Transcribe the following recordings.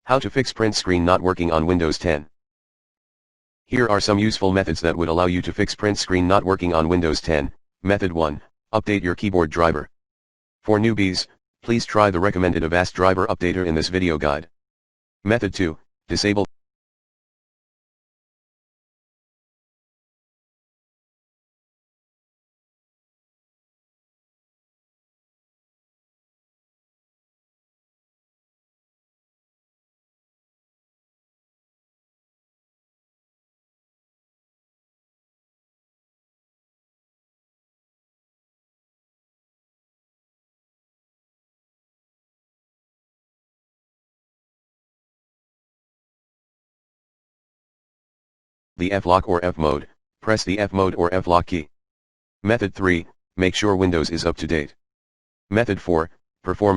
How to fix print screen not working on Windows 10. Here are some useful methods that would allow you to fix print screen not working on Windows 10. Method 1. Update your keyboard driver. For newbies, please try the recommended Avast driver updater in this video guide. Method 2. Disable the F-lock or F-mode. Press the F-mode or F-lock key. Method 3. Make sure Windows is up to date. Method 4. Perform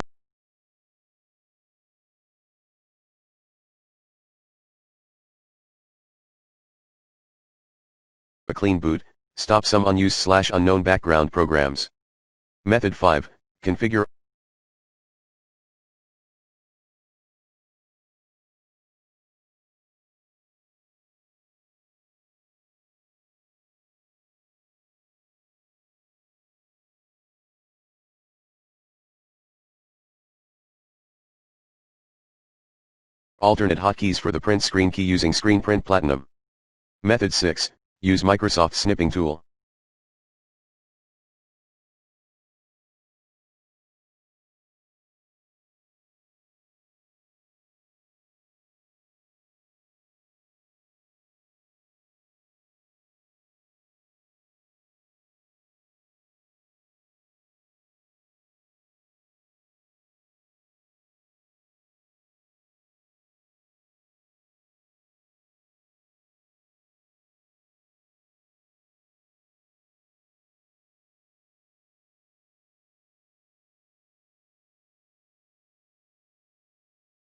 a clean boot. Stop some unused/unknown background programs. Method 5. Configure alternate hotkeys for the print screen key using Screen Print Platinum. Method 6. Use Microsoft Snipping Tool.